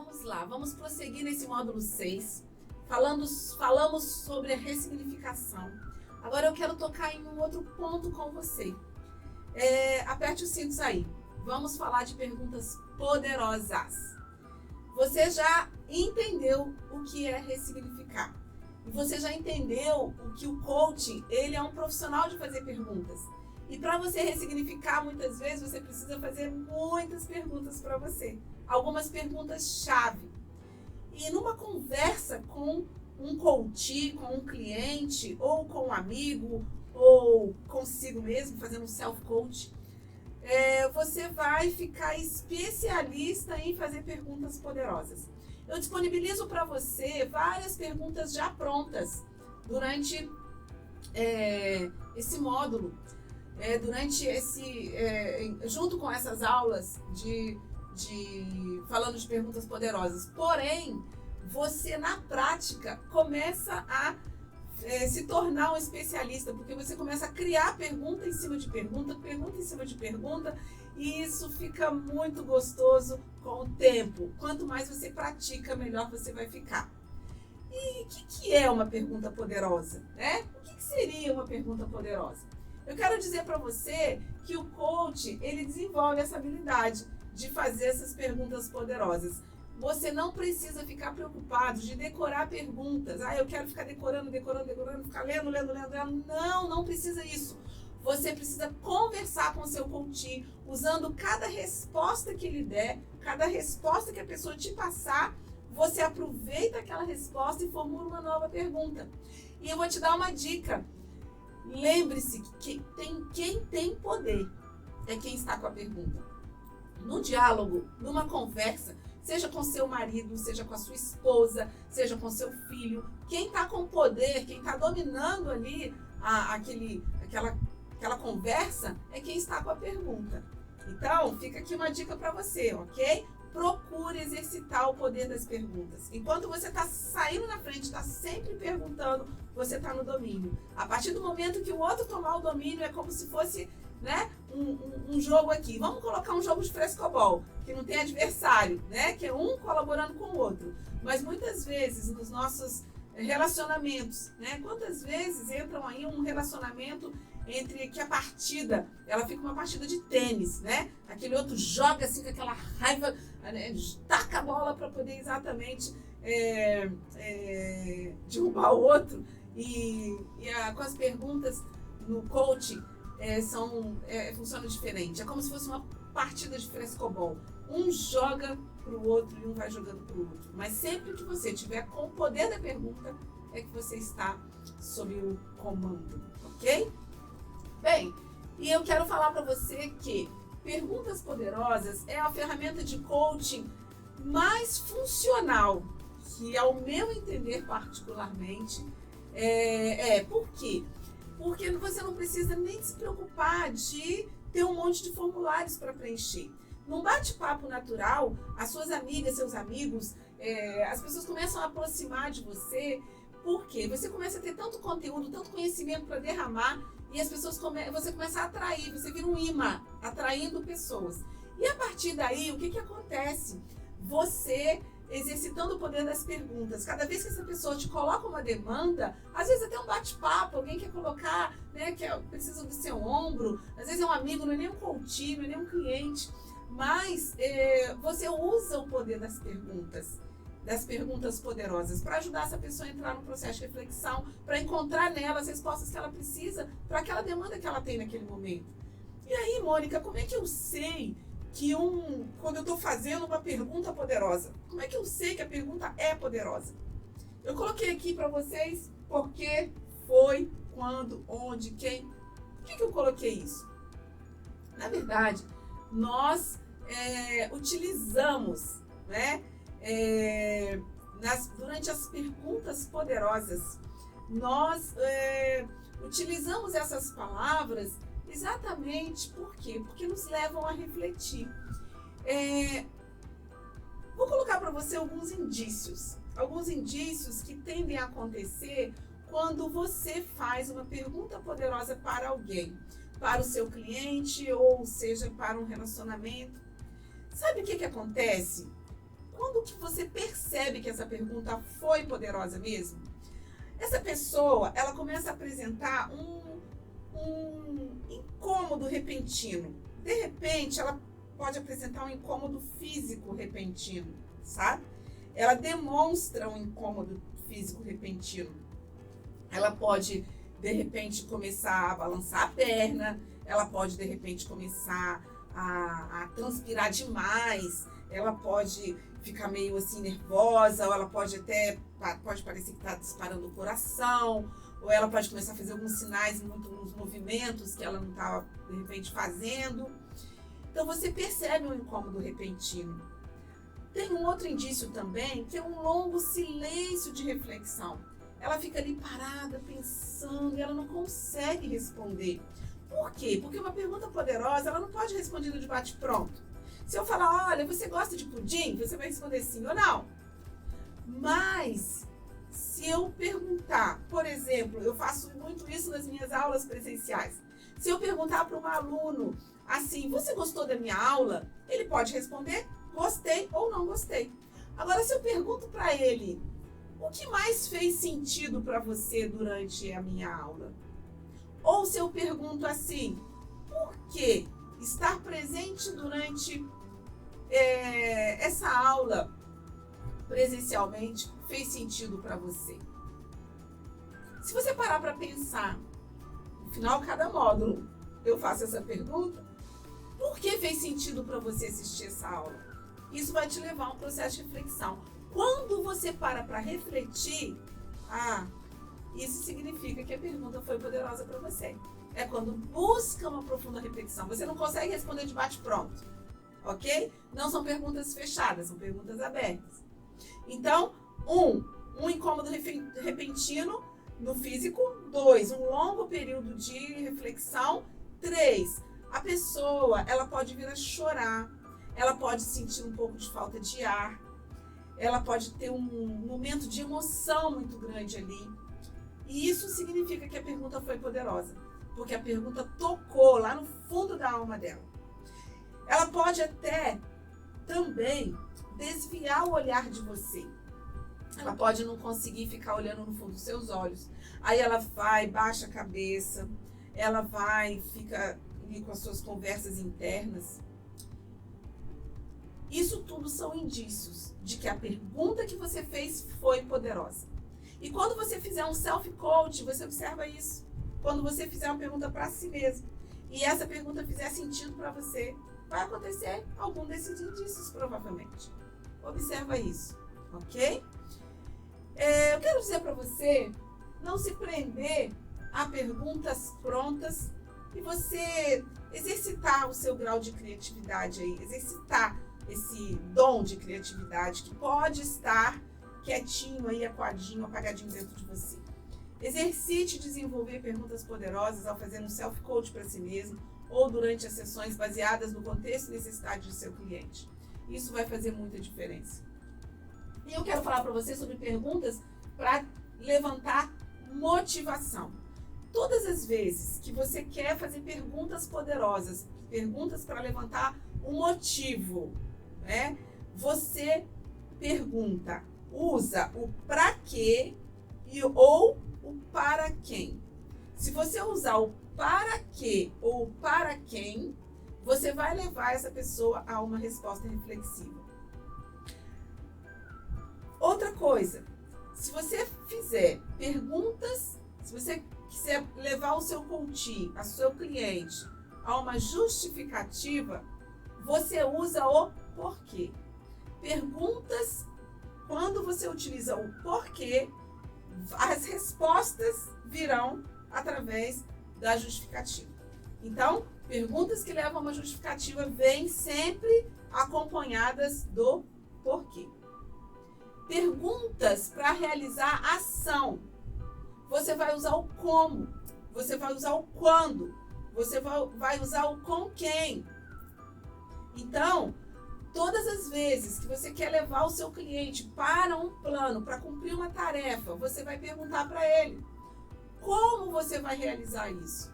vamos lá, vamos prosseguir nesse módulo 6. Falamos sobre a ressignificação. Agora eu quero tocar em um outro ponto com você. Aperte os cintos aí. Vamos falar de perguntas poderosas. Você já entendeu o que é ressignificar. E você já entendeu o que o coaching, ele é um profissional de fazer perguntas. E para você ressignificar, muitas vezes, você precisa fazer muitas perguntas para você. Algumas perguntas-chave. E numa conversa com um coach, com um cliente, ou com um amigo, ou consigo mesmo, fazendo um self-coach, você vai ficar especialista em fazer perguntas poderosas. Eu disponibilizo para você várias perguntas já prontas durante esse módulo, junto com essas aulas falando de perguntas poderosas. Porém, você na prática começa a se tornar um especialista, porque você começa a criar pergunta em cima de pergunta em cima de pergunta, e isso fica muito gostoso com o tempo. Quanto mais você pratica, melhor você vai ficar. E o que é uma pergunta poderosa, né? O que seria uma pergunta poderosa? Eu quero dizer para você que o coach, ele desenvolve essa habilidade de fazer essas perguntas poderosas. Você não precisa ficar preocupado de decorar perguntas. Eu quero ficar decorando, ficar lendo. Não precisa isso. Você precisa conversar com o seu coach, usando cada resposta que ele der, cada resposta que a pessoa te passar, você aproveita aquela resposta e formula uma nova pergunta. E eu vou te dar uma dica. Lembre-se que quem tem poder é quem está com a pergunta. No diálogo, numa conversa, seja com seu marido, seja com a sua esposa, seja com seu filho, quem está com poder, quem está dominando ali aquela conversa é quem está com a pergunta. Então, fica aqui uma dica para você, ok? Procure exercitar o poder das perguntas. Enquanto você está saindo na frente, está sempre perguntando, você está no domínio. A partir do momento que o outro tomar o domínio, é como se fosse, né, um jogo aqui. Vamos colocar um jogo de frescobol, que não tem adversário, né, que é um colaborando com o outro. Mas muitas vezes nos nossos relacionamentos, né, quantas vezes entram aí um relacionamento entre que a partida, ela fica uma partida de tênis, né? Aquele outro joga assim com aquela raiva, né, taca a bola para poder exatamente derrubar o outro. Com as perguntas no coaching funciona diferente. É como se fosse uma partida de frescobol. Um joga para o outro e um vai jogando para o outro. Mas sempre que você tiver com o poder da pergunta, é que você está sob o comando, ok? Bem, e eu quero falar para você que perguntas poderosas é a ferramenta de coaching mais funcional, que ao meu entender particularmente, por quê? Porque você não precisa nem se preocupar de ter um monte de formulários para preencher. Num bate-papo natural, as suas amigas, seus amigos, as pessoas começam a aproximar de você, porque você começa a ter tanto conteúdo, tanto conhecimento para derramar, e as pessoas você começa a atrair, você vira um imã, atraindo pessoas. E a partir daí, o que acontece? Você exercitando o poder das perguntas. Cada vez que essa pessoa te coloca uma demanda, às vezes até um bate-papo, alguém quer colocar, né, que precisa do seu ombro, às vezes é um amigo, não é nem um coach, não é nem um cliente, mas você usa o poder das perguntas poderosas, para ajudar essa pessoa a entrar no processo de reflexão, para encontrar nela as respostas que ela precisa para aquela demanda que ela tem naquele momento. E aí, Mônica, como é que eu sei que quando eu estou fazendo uma pergunta poderosa, como é que eu sei que a pergunta é poderosa? Eu coloquei aqui para vocês por que, foi, quando, onde, quem. Por que eu coloquei isso? Na verdade, nós utilizamos, né, durante as perguntas poderosas, nós utilizamos essas palavras exatamente por quê? Porque nos levam a refletir. Vou colocar para você alguns indícios que tendem a acontecer quando você faz uma pergunta poderosa para alguém, para o seu cliente ou seja para um relacionamento. Sabe o que acontece? quando que você percebe que essa pergunta foi poderosa mesmo? Essa pessoa, ela começa a apresentar um incômodo repentino. De repente, ela pode apresentar um incômodo físico repentino, sabe? Ela demonstra um incômodo físico repentino. Ela pode, de repente, começar a balançar a perna, ela pode, de repente, começar a transpirar demais, ela pode ficar meio assim nervosa, ou ela pode parecer que está disparando o coração, ou ela pode começar a fazer alguns sinais, uns movimentos que ela não estava, de repente, fazendo. Então, você percebe um incômodo repentino. Tem um outro indício também, que é um longo silêncio de reflexão. Ela fica ali parada, pensando, e ela não consegue responder. Por quê? Porque uma pergunta poderosa, ela não pode responder de bate-pronto. Se eu falar, olha, você gosta de pudim? Você vai responder sim ou não. Mas, se eu perguntar, por exemplo, eu faço muito isso nas minhas aulas presenciais. Se eu perguntar para um aluno assim, você gostou da minha aula? Ele pode responder, gostei ou não gostei. Agora, se eu pergunto para ele, o que mais fez sentido para você durante a minha aula? Ou se eu pergunto assim, por que estar presente durante essa aula presencialmente fez sentido para você? Se você parar para pensar, no final de cada módulo eu faço essa pergunta, por que fez sentido para você assistir essa aula? Isso vai te levar a um processo de reflexão. Quando você para refletir, isso significa que a pergunta foi poderosa para você. É quando busca uma profunda reflexão. Você não consegue responder de bate-pronto, ok? Não são perguntas fechadas, são perguntas abertas. Então, um incômodo repentino no físico. 2, um longo período de reflexão. 3, a pessoa, ela pode vir a chorar, ela pode sentir um pouco de falta de ar, ela pode ter um momento de emoção muito grande ali. E isso significa que a pergunta foi poderosa, porque a pergunta tocou lá no fundo da alma dela. Ela pode até também desviar o olhar de você. Ela pode não conseguir ficar olhando no fundo dos seus olhos. Aí ela vai, baixa a cabeça, ela vai, fica ali com as suas conversas internas. Isso tudo são indícios de que a pergunta que você fez foi poderosa. E quando você fizer um self-coach, você observa isso. Quando você fizer uma pergunta para si mesmo e essa pergunta fizer sentido para você, vai acontecer algum desses indícios, provavelmente. Observa isso, ok? Eu quero dizer para você não se prender a perguntas prontas e você exercitar o seu grau de criatividade aí, exercitar esse dom de criatividade que pode estar quietinho aí, acuadinho, apagadinho dentro de você. Exercite desenvolver perguntas poderosas ao fazer um self-coach para si mesmo ou durante as sessões baseadas no contexto e necessidade do seu cliente. Isso vai fazer muita diferença. E eu quero falar para você sobre perguntas para levantar motivação. Todas as vezes que você quer fazer perguntas poderosas, perguntas para levantar um motivo, né? Você pergunta, usa o para quê ou o para quem. Se você usar o para quê ou o para quem, você vai levar essa pessoa a uma resposta reflexiva. Outra coisa, se você fizer perguntas, se você quiser levar o seu coaching, a seu cliente, a uma justificativa, você usa o porquê. Perguntas, quando você utiliza o porquê, as respostas virão através da justificativa. Então, perguntas que levam a uma justificativa vêm sempre acompanhadas do porquê. Perguntas para realizar ação. Você vai usar o como, você vai usar o quando, você vai usar o com quem. Então, todas as vezes que você quer levar o seu cliente para um plano, para cumprir uma tarefa, você vai perguntar para ele como você vai realizar isso,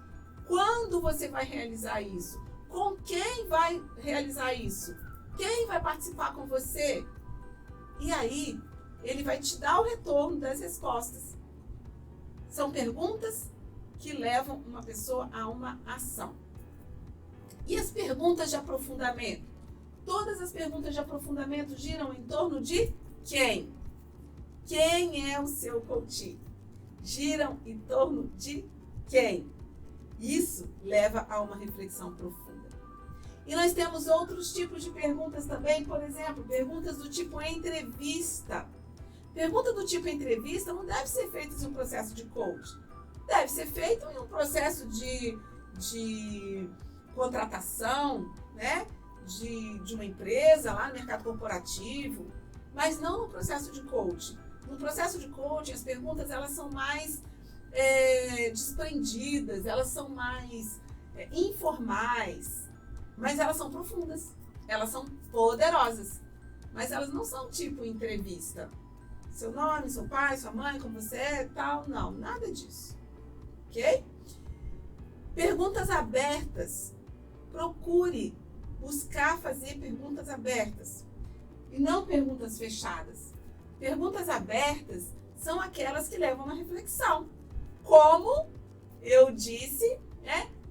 quando você vai realizar isso, com quem vai realizar isso, quem vai participar com você. E aí, ele vai te dar o retorno das respostas. São perguntas que levam uma pessoa a uma ação. E as perguntas de aprofundamento? Todas as perguntas de aprofundamento giram em torno de quem? Quem é o seu coach? Giram em torno de quem? Isso leva a uma reflexão profunda. E nós temos outros tipos de perguntas também, por exemplo, perguntas do tipo entrevista. Pergunta do tipo entrevista não deve ser feita em um processo de coach. Deve ser feito em um processo de contratação, né? De uma empresa lá no mercado corporativo, mas não no processo de coaching. No processo de coaching, as perguntas elas são mais desprendidas, elas são mais informais, mas elas são profundas, elas são poderosas, mas elas não são tipo entrevista. Seu nome, seu pai, sua mãe, como você é, tal, não, nada disso, ok? Perguntas abertas. Procure buscar fazer perguntas abertas e não perguntas fechadas. Perguntas abertas são aquelas que levam a uma reflexão. Como eu disse,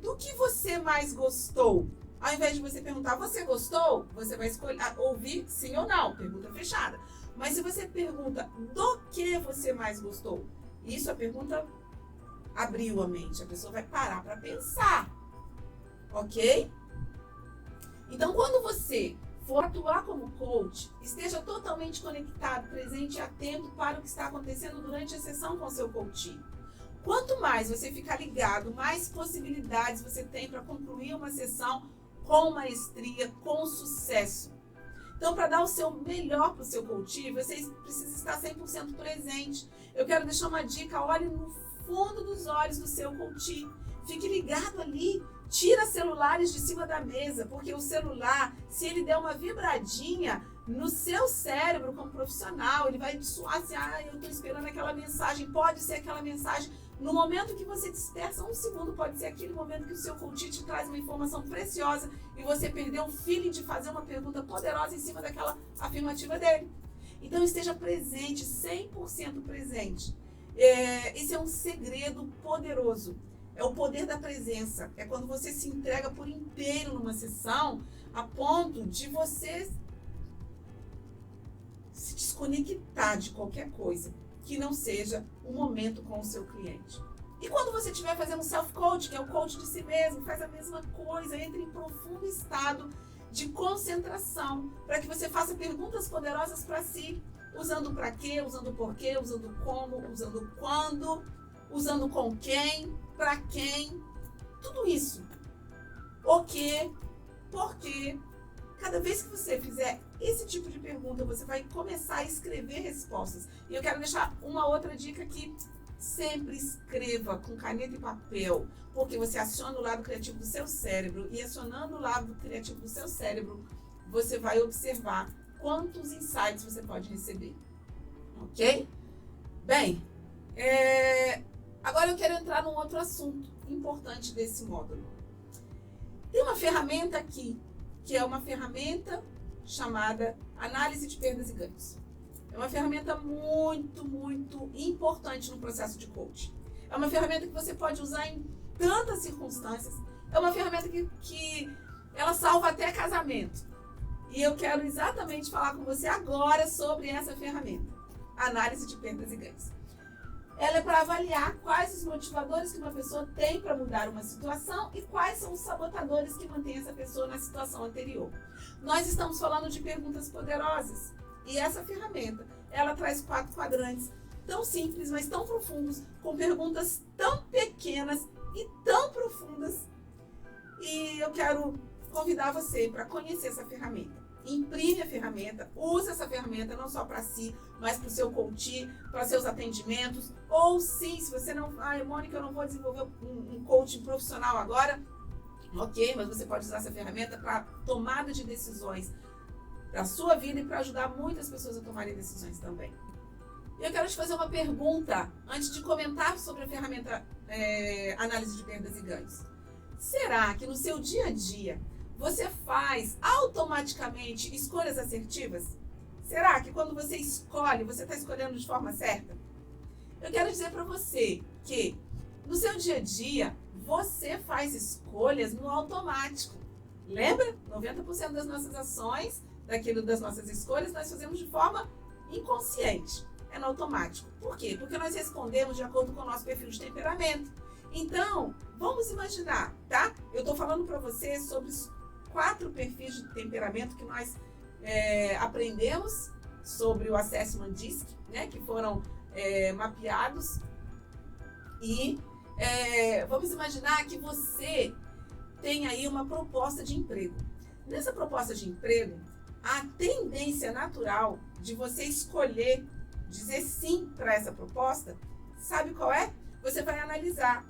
do que você mais gostou? Ao invés de você perguntar, você gostou? Você vai escolher ouvir sim ou não, pergunta fechada. Mas se você pergunta, do que você mais gostou? Isso, a pergunta abriu a mente, a pessoa vai parar para pensar. Ok? Então, quando você for atuar como coach, esteja totalmente conectado, presente e atento para o que está acontecendo durante a sessão com o seu coach. Quanto mais você ficar ligado, mais possibilidades você tem para concluir uma sessão com maestria, com sucesso. Então, para dar o seu melhor para o seu coach, você precisa estar 100% presente. Eu quero deixar uma dica, olhe no fundo dos olhos do seu coach. Fique ligado ali. Tira celulares de cima da mesa, porque o celular, se ele der uma vibradinha no seu cérebro como profissional, ele vai soar assim, eu estou esperando aquela mensagem, pode ser aquela mensagem. No momento que você dispersa, um segundo pode ser aquele momento que o seu coach te traz uma informação preciosa e você perdeu o feeling de fazer uma pergunta poderosa em cima daquela afirmativa dele. Então esteja presente, 100% presente. Esse é um segredo poderoso. É o poder da presença. É quando você se entrega por inteiro numa sessão a ponto de você se desconectar de qualquer coisa que não seja o momento com o seu cliente. E quando você estiver fazendo self-coach, que é o coach de si mesmo, faz a mesma coisa, entre em profundo estado de concentração, para que você faça perguntas poderosas para si, usando para quê, usando por quê, usando como, usando quando, usando com quem, para quem, tudo isso. O quê, por quê. Cada vez que você fizer esse tipo de pergunta, você vai começar a escrever respostas. E eu quero deixar uma outra dica aqui. Sempre escreva com caneta e papel, porque você aciona o lado criativo do seu cérebro e acionando o lado criativo do seu cérebro, você vai observar quantos insights você pode receber. Ok? Bem, agora eu quero entrar num outro assunto importante desse módulo. Tem uma ferramenta aqui, que é uma ferramenta chamada análise de perdas e ganhos. É uma ferramenta muito, muito importante no processo de coaching. É uma ferramenta que você pode usar em tantas circunstâncias. É uma ferramenta que ela salva até casamento. E eu quero exatamente falar com você agora sobre essa ferramenta. Análise de perdas e ganhos. Ela é para avaliar quais os motivadores que uma pessoa tem para mudar uma situação e quais são os sabotadores que mantêm essa pessoa na situação anterior. Nós estamos falando de perguntas poderosas e essa ferramenta, ela traz 4 quadrantes tão simples, mas tão profundos, com perguntas tão pequenas e tão profundas. E eu quero convidar você para conhecer essa ferramenta. Imprime a ferramenta, use essa ferramenta não só para si, mas para o seu coach, para seus atendimentos. Ou sim, se você não... Mônica, eu não vou desenvolver um coaching profissional agora. Ok, mas você pode usar essa ferramenta para tomada de decisões para a sua vida e para ajudar muitas pessoas a tomarem decisões também. Eu quero te fazer uma pergunta antes de comentar sobre a ferramenta análise de perdas e ganhos. Será que no seu dia a dia você faz automaticamente escolhas assertivas? Será que quando você escolhe, você está escolhendo de forma certa? Eu quero dizer para você que no seu dia a dia, você faz escolhas no automático. Lembra? 90% das nossas ações, das nossas escolhas, nós fazemos de forma inconsciente. É no automático. Por quê? Porque nós respondemos de acordo com o nosso perfil de temperamento. Então, vamos imaginar, tá? Eu estou falando para você sobre os 4 perfis de temperamento que nós aprendemos sobre o Assessment DISC, né? Que foram mapeados. E vamos imaginar que você tem aí uma proposta de emprego. Nessa proposta de emprego, a tendência natural de você escolher dizer sim para essa proposta, sabe qual é? Você vai analisar.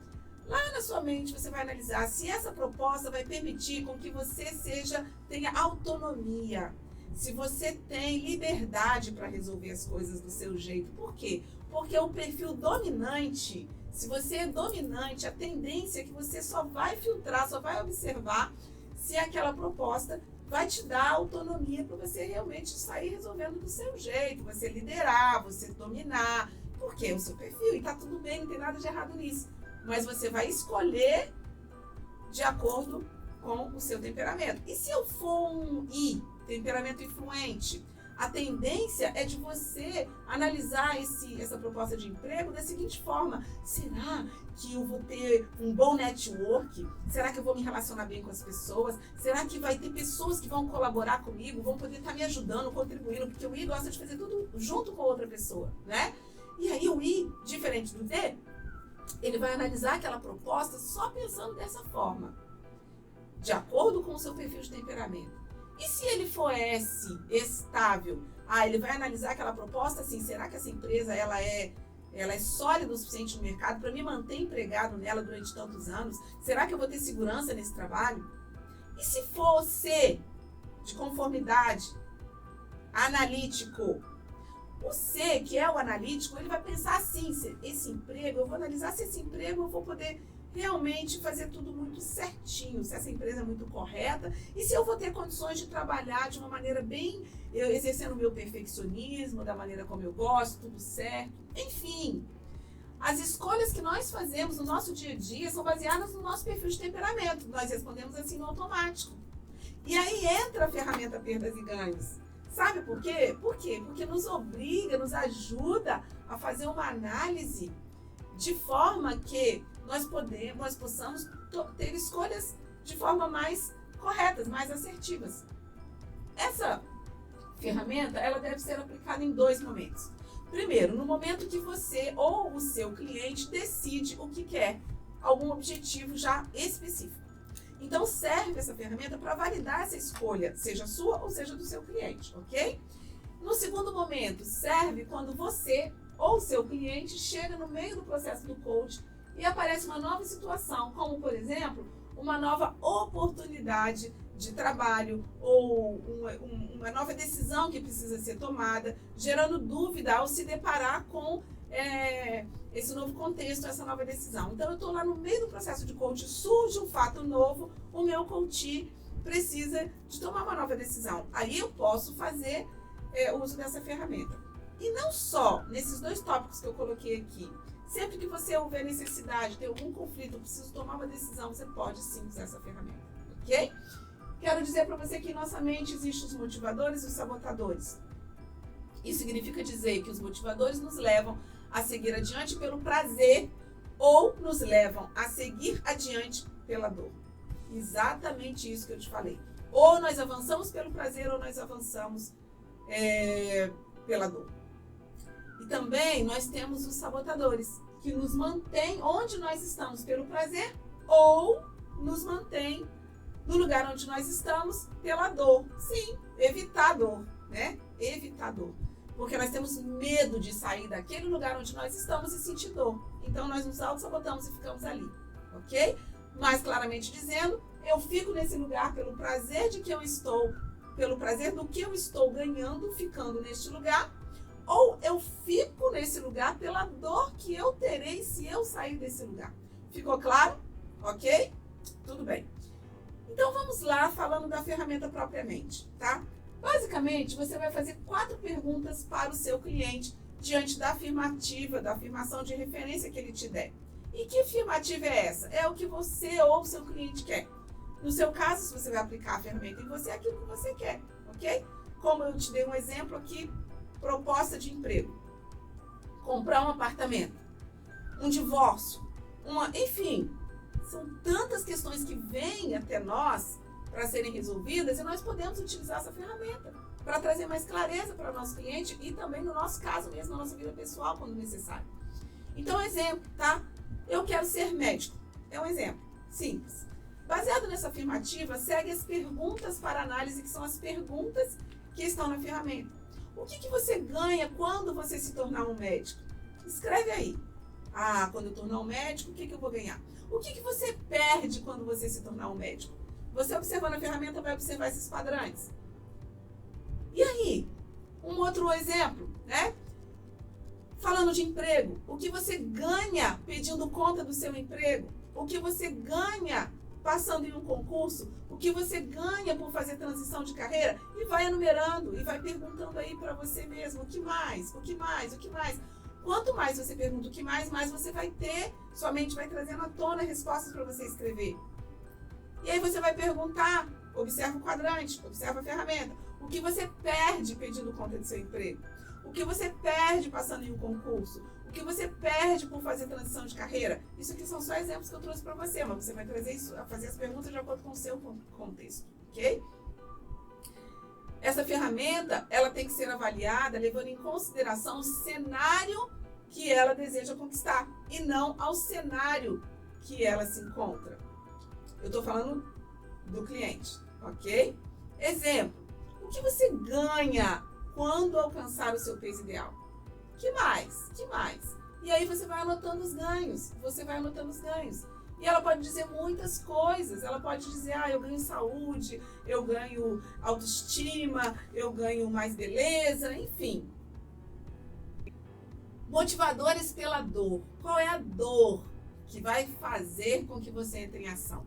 Lá na sua mente, você vai analisar se essa proposta vai permitir com que você tenha autonomia, se você tem liberdade para resolver as coisas do seu jeito. Por quê? Porque o perfil dominante, se você é dominante, a tendência é que você só vai filtrar, só vai observar se aquela proposta vai te dar autonomia para você realmente sair resolvendo do seu jeito, você liderar, você dominar, porque é o seu perfil e tá tudo bem, não tem nada de errado nisso. Mas você vai escolher de acordo com o seu temperamento. E se eu for um I, temperamento influente, a tendência é de você analisar essa proposta de emprego da seguinte forma: será que eu vou ter um bom network? Será que eu vou me relacionar bem com as pessoas? Será que vai ter pessoas que vão colaborar comigo, vão poder estar me ajudando, contribuindo? Porque o I gosta de fazer tudo junto com a outra pessoa, né? E aí o I, diferente do D, ele vai analisar aquela proposta só pensando dessa forma, de acordo com o seu perfil de temperamento. E se ele for S, estável, ele vai analisar aquela proposta assim: será que essa empresa ela é sólida o suficiente no mercado para me manter empregado nela durante tantos anos? Será que eu vou ter segurança nesse trabalho? E se for C, de conformidade, analítico, o C, que é o analítico, ele vai pensar assim: esse emprego, eu vou analisar se esse emprego eu vou poder realmente fazer tudo muito certinho, se essa empresa é muito correta e se eu vou ter condições de trabalhar de uma maneira bem, exercendo o meu perfeccionismo, da maneira como eu gosto, tudo certo. Enfim, as escolhas que nós fazemos no nosso dia a dia são baseadas no nosso perfil de temperamento. Nós respondemos assim no automático. E aí entra a ferramenta Perdas e Ganhos. Sabe por quê? Por quê? Porque nos obriga, nos ajuda a fazer uma análise de forma que nós possamos ter escolhas de forma mais corretas, mais assertivas. Essa ferramenta, ela deve ser aplicada em 2 momentos. Primeiro, no momento que você ou o seu cliente decide o que quer, algum objetivo já específico. Então, serve essa ferramenta para validar essa escolha, seja sua ou seja do seu cliente, ok? No segundo momento, serve quando você ou seu cliente chega no meio do processo do coaching e aparece uma nova situação, como, por exemplo, uma nova oportunidade de trabalho ou uma nova decisão que precisa ser tomada, gerando dúvida ao se deparar com esse novo contexto, essa nova decisão. Então, eu estou lá no meio do processo de coaching, surge um fato novo, o meu coach precisa de tomar uma nova decisão. Aí eu posso fazer uso dessa ferramenta. E não só nesses 2 tópicos que eu coloquei aqui. Sempre que você houver necessidade, ter algum conflito, eu preciso tomar uma decisão, você pode sim usar essa ferramenta, ok? Quero dizer para você que em nossa mente existem os motivadores e os sabotadores. Isso significa dizer que os motivadores nos levam a seguir adiante pelo prazer ou nos levam a seguir adiante pela dor. Exatamente isso que eu te falei. Ou nós avançamos pelo prazer ou nós avançamos pela dor. E também nós temos os sabotadores, que nos mantêm onde nós estamos pelo prazer ou nos mantêm no lugar onde nós estamos pela dor. Sim, evitar a dor, né? Evitar a dor. Porque nós temos medo de sair daquele lugar onde nós estamos e sentir dor. Então nós nos auto-sabotamos e ficamos ali, ok? Mas claramente dizendo, eu fico nesse lugar pelo prazer de que eu estou, pelo prazer do que eu estou ganhando ficando neste lugar, ou eu fico nesse lugar pela dor que eu terei se eu sair desse lugar. Ficou claro? Ok? Tudo bem. Então vamos lá falando da ferramenta propriamente, tá? Basicamente, você vai fazer 4 perguntas para o seu cliente diante da afirmativa, da afirmação de referência que ele te der. E que afirmativa é essa? É o que você ou o seu cliente quer. No seu caso, se você vai aplicar a ferramenta em você, é aquilo que você quer, ok? Como eu te dei um exemplo aqui, proposta de emprego. Comprar um apartamento, um divórcio, enfim, são tantas questões que vêm até nós para serem resolvidas e nós podemos utilizar essa ferramenta para trazer mais clareza para o nosso cliente e também no nosso caso mesmo, na nossa vida pessoal, quando necessário. Então, exemplo, tá? Eu quero ser médico. É um exemplo simples. Baseado nessa afirmativa, segue as perguntas para análise, que são as perguntas que estão na ferramenta. O que você ganha quando você se tornar um médico? Escreve aí. Quando eu tornar um médico, o que eu vou ganhar? O que você perde quando você se tornar um médico? Você observando a ferramenta vai observar esses quadrantes. E aí? Um outro exemplo, né? Falando de emprego, o que você ganha pedindo conta do seu emprego? O que você ganha passando em um concurso? O que você ganha por fazer transição de carreira? E vai enumerando e vai perguntando aí para você mesmo, o que mais? O que mais? O que mais? Quanto mais você pergunta o que mais você vai ter, sua mente vai trazendo à tona respostas para você escrever. E aí você vai perguntar, observa o quadrante, observa a ferramenta, o que você perde pedindo conta do seu emprego? O que você perde passando em um concurso? O que você perde por fazer transição de carreira? Isso aqui são só exemplos que eu trouxe para você, mas você vai trazer isso, fazer as perguntas de acordo com o seu contexto, ok? Essa ferramenta, ela tem que ser avaliada levando em consideração o cenário que ela deseja conquistar e não ao cenário que ela se encontra. Eu estou falando do cliente, ok? Exemplo, o que você ganha quando alcançar o seu peso ideal? Que mais? Que mais? E aí você vai anotando os ganhos, E ela pode dizer muitas coisas, ela pode dizer, eu ganho saúde, eu ganho autoestima, eu ganho mais beleza, enfim. Motivadores pela dor. Qual é a dor que vai fazer com que você entre em ação?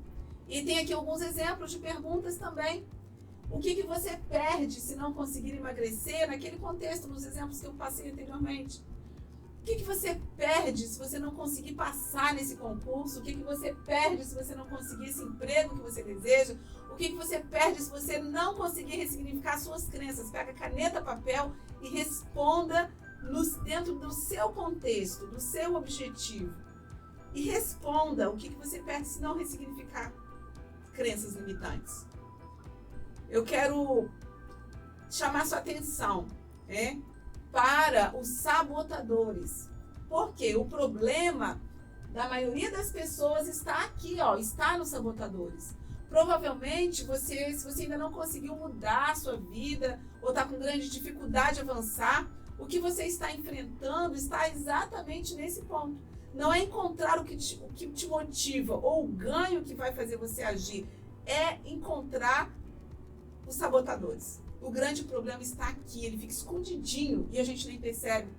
E tem aqui alguns exemplos de perguntas também. O que você perde se não conseguir emagrecer naquele contexto, nos exemplos que eu passei anteriormente? O que você perde se você não conseguir passar nesse concurso? O que você perde se você não conseguir esse emprego que você deseja? O que você perde se você não conseguir ressignificar suas crenças? Pega caneta, papel e responda dentro do seu contexto, do seu objetivo. E responda o que você perde se não ressignificar crenças limitantes. Eu quero chamar sua atenção, para os sabotadores. Porque o problema da maioria das pessoas está aqui, está nos sabotadores. Provavelmente, se você ainda não conseguiu mudar a sua vida ou está com grande dificuldade de avançar, o que você está enfrentando está exatamente nesse ponto. Não é encontrar o que te motiva ou o ganho que vai fazer você agir, é encontrar os sabotadores. O grande problema está aqui, ele fica escondidinho e a gente nem percebe.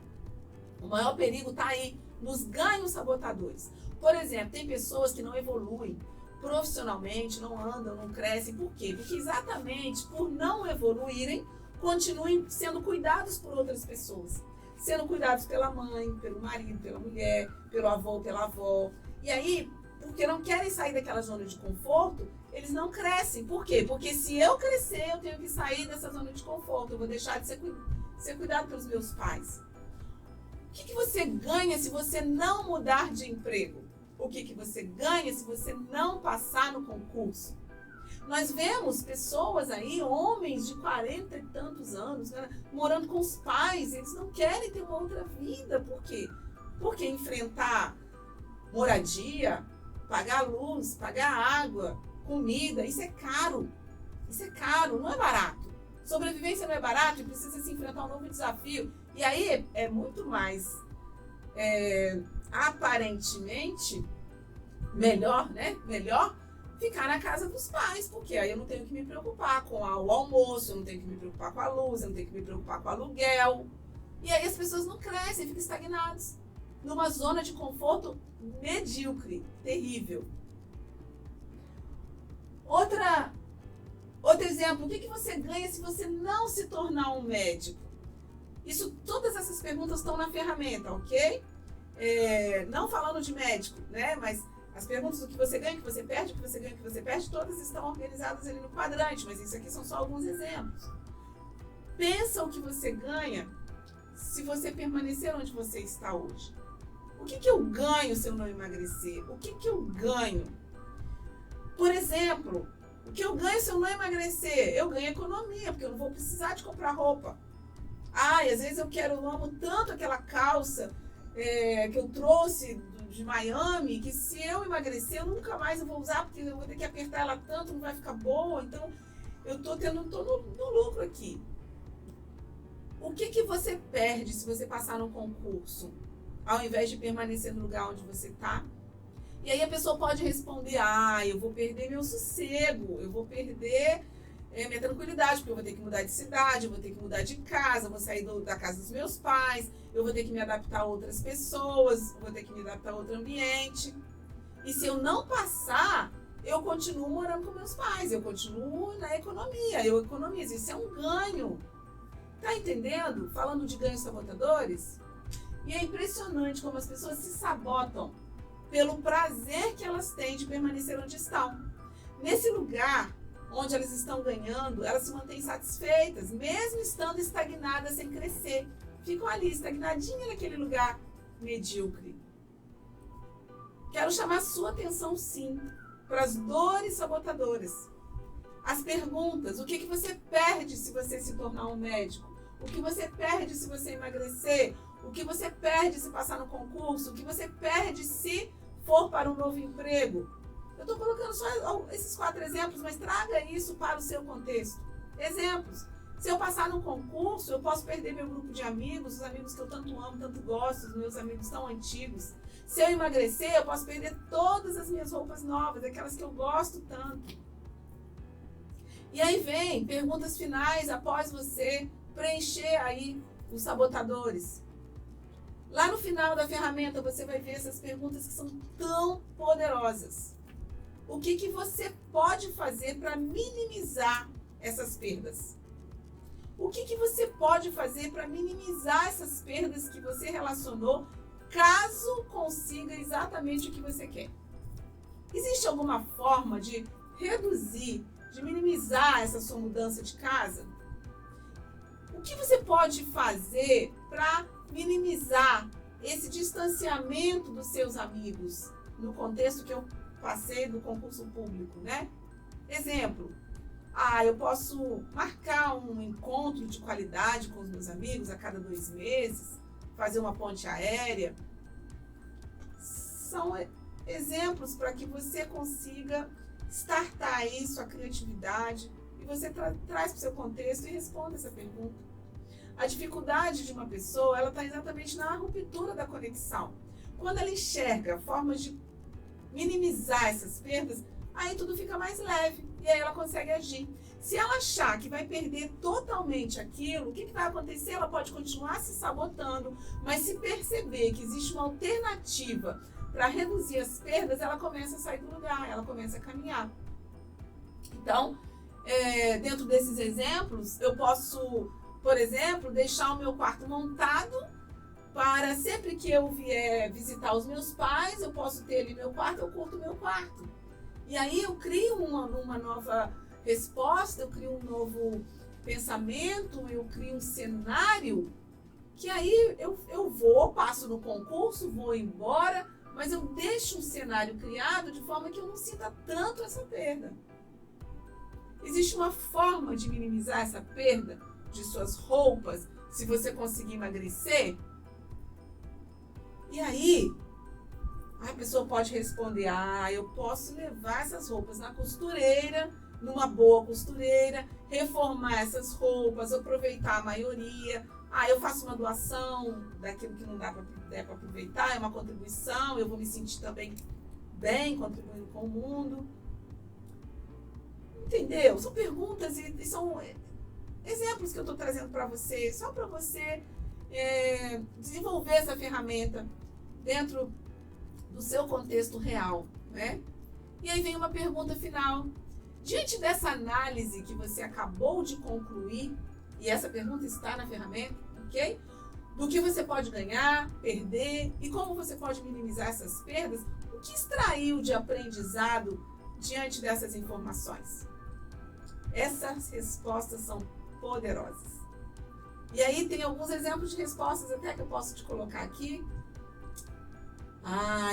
O maior perigo está aí, nos ganhos sabotadores. Por exemplo, tem pessoas que não evoluem profissionalmente, não andam, não crescem. Por quê? Porque exatamente por não evoluírem, continuem sendo cuidados por outras pessoas. Sendo cuidados pela mãe, pelo marido, pela mulher, pelo avô, pela avó. E aí, porque não querem sair daquela zona de conforto, eles não crescem. Por quê? Porque se eu crescer, eu tenho que sair dessa zona de conforto. Eu vou deixar de ser cuidado pelos meus pais. O que você ganha se você não mudar de emprego? O que você ganha se você não passar no concurso? Nós vemos pessoas aí, homens de 40 e tantos anos, morando com os pais. Eles não querem ter uma outra vida. Por quê? Porque enfrentar moradia, pagar luz, pagar água, comida, isso é caro. Isso é caro, não é barato. Sobrevivência não é barato e precisa se enfrentar um novo desafio. E aí é muito mais, aparentemente, melhor, Melhor ficar na casa dos pais, porque aí eu não tenho que me preocupar com o almoço, eu não tenho que me preocupar com a luz, eu não tenho que me preocupar com o aluguel. E aí as pessoas não crescem, ficam estagnadas numa zona de conforto medíocre, terrível. Outro Outro exemplo, o que você ganha se você não se tornar um médico? Todas essas perguntas estão na ferramenta, ok? Não falando de médico, né? Mas as perguntas do que você ganha, o que você perde, o que você ganha, o que você perde, todas estão organizadas ali no quadrante, mas isso aqui são só alguns exemplos. Pensa o que você ganha se você permanecer onde você está hoje. O que eu ganho se eu não emagrecer? O que eu ganho? Por exemplo, o que eu ganho se eu não emagrecer? Eu ganho economia, porque eu não vou precisar de comprar roupa. E às vezes eu amo tanto aquela calça que eu trouxe de Miami, que se eu emagrecer, eu nunca mais vou usar, porque eu vou ter que apertar ela tanto, não vai ficar boa. Então, eu tô no lucro aqui. O que você perde se você passar no concurso, ao invés de permanecer no lugar onde você está? E aí a pessoa pode responder, eu vou perder meu sossego, eu vou perder minha tranquilidade, porque eu vou ter que mudar de cidade, eu vou ter que mudar de casa, eu vou sair da casa dos meus pais, eu vou ter que me adaptar a outras pessoas, eu vou ter que me adaptar a outro ambiente. E se eu não passar, eu continuo morando com meus pais, eu continuo na economia, eu economizo. Isso é um ganho. Tá entendendo? Falando de ganhos sabotadores. E é impressionante como as pessoas se sabotam pelo prazer que elas têm de permanecer onde estão. Nesse lugar onde elas estão ganhando, elas se mantêm satisfeitas, mesmo estando estagnadas sem crescer. Ficam ali, estagnadinhas naquele lugar medíocre. Quero chamar sua atenção, sim, para as dores sabotadoras. As perguntas: o que você perde se você se tornar um médico? O que você perde se você emagrecer? O que você perde se passar no concurso? O que você perde se for para um novo emprego? Eu estou colocando só esses 4 exemplos, mas traga isso para o seu contexto. Exemplos. Se eu passar no concurso, eu posso perder meu grupo de amigos, os amigos que eu tanto amo, tanto gosto, os meus amigos tão antigos. Se eu emagrecer, eu posso perder todas as minhas roupas novas, aquelas que eu gosto tanto. E aí vem perguntas finais após você preencher aí os sabotadores. Lá no final da ferramenta você vai ver essas perguntas que são tão poderosas. O que você pode fazer para minimizar essas perdas? O que você pode fazer para minimizar essas perdas que você relacionou, caso consiga exatamente o que você quer? Existe alguma forma de reduzir, de minimizar essa sua mudança de casa? O que você pode fazer para minimizar esse distanciamento dos seus amigos, no contexto que eu passei do concurso público, né? Exemplo, eu posso marcar um encontro de qualidade com os meus amigos a cada 2 meses, fazer uma ponte aérea. São exemplos para que você consiga startar aí sua criatividade e você traz para o seu contexto e responda essa pergunta. A dificuldade de uma pessoa, ela está exatamente na ruptura da conexão. Quando ela enxerga formas de minimizar essas perdas, aí tudo fica mais leve e aí ela consegue agir. Se ela achar que vai perder totalmente aquilo, o que vai acontecer? Ela pode continuar se sabotando, mas se perceber que existe uma alternativa para reduzir as perdas, ela começa a sair do lugar, ela começa a caminhar. Então, dentro desses exemplos, eu posso, por exemplo, deixar o meu quarto montado para sempre que eu vier visitar os meus pais, eu posso ter ali meu quarto, eu curto meu quarto. E aí eu crio uma nova resposta, eu crio um novo pensamento, eu crio um cenário que aí eu vou, passo no concurso, vou embora, mas eu deixo um cenário criado de forma que eu não sinta tanto essa perda. Existe uma forma de minimizar essa perda de suas roupas, se você conseguir emagrecer? E aí, a pessoa pode responder, eu posso levar essas roupas na costureira, numa boa costureira, reformar essas roupas, aproveitar a maioria. Eu faço uma doação daquilo que não der para aproveitar, é uma contribuição, eu vou me sentir também bem, contribuindo com o mundo. Entendeu? São perguntas e são exemplos que eu estou trazendo para você, só para você desenvolver essa ferramenta dentro do seu contexto real, né? E aí vem uma pergunta final. Diante dessa análise que você acabou de concluir, e essa pergunta está na ferramenta, ok? Do que você pode ganhar, perder e como você pode minimizar essas perdas, o que extraiu de aprendizado diante dessas informações? Essas respostas são poderosas. E aí tem alguns exemplos de respostas até que eu posso te colocar aqui.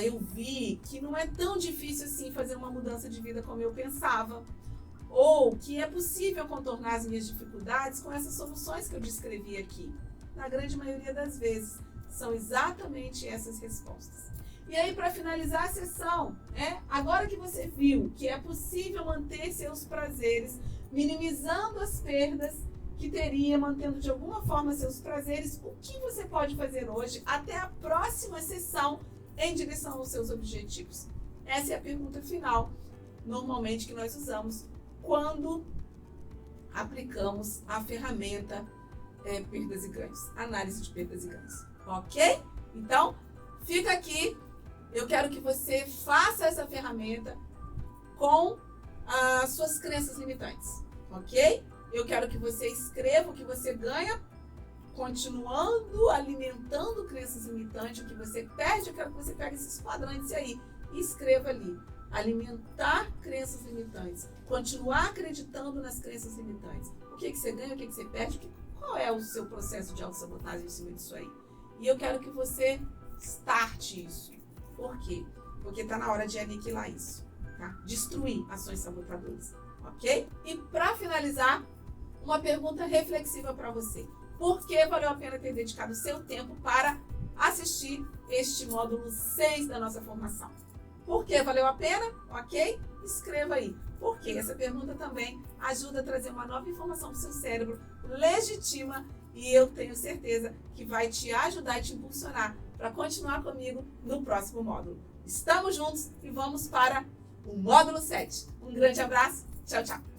Eu vi que não é tão difícil assim fazer uma mudança de vida como eu pensava. Ou que é possível contornar as minhas dificuldades com essas soluções que eu descrevi aqui. Na grande maioria das vezes, são exatamente essas respostas. E aí, para finalizar a sessão, agora que você viu que é possível manter seus prazeres, minimizando as perdas que teria, mantendo de alguma forma seus prazeres, o que você pode fazer hoje até a próxima sessão em direção aos seus objetivos? Essa é a pergunta final, normalmente, que nós usamos quando aplicamos a ferramenta perdas e ganhos, análise de perdas e ganhos, ok? Então, fica aqui, eu quero que você faça essa ferramenta com as suas crenças limitantes, ok? Eu quero que você escreva o que você ganha, continuando alimentando crenças limitantes, o que você perde. Eu quero que você pegue esses quadrantes aí e escreva ali. Alimentar crenças limitantes, continuar acreditando nas crenças limitantes. O que você ganha, o que você perde, qual é o seu processo de autossabotagem em cima disso aí? E eu quero que você starte isso. Por quê? Porque está na hora de aniquilar isso, tá? Destruir ações sabotadoras, ok? E para finalizar, uma pergunta reflexiva para você. Por que valeu a pena ter dedicado seu tempo para assistir este módulo 6 da nossa formação? Por que valeu a pena? Ok? Escreva aí. Porque essa pergunta também ajuda a trazer uma nova informação para o seu cérebro, legitima, e eu tenho certeza que vai te ajudar e te impulsionar para continuar comigo no próximo módulo. Estamos juntos e vamos para o módulo 7. Um grande abraço. Tchau, tchau.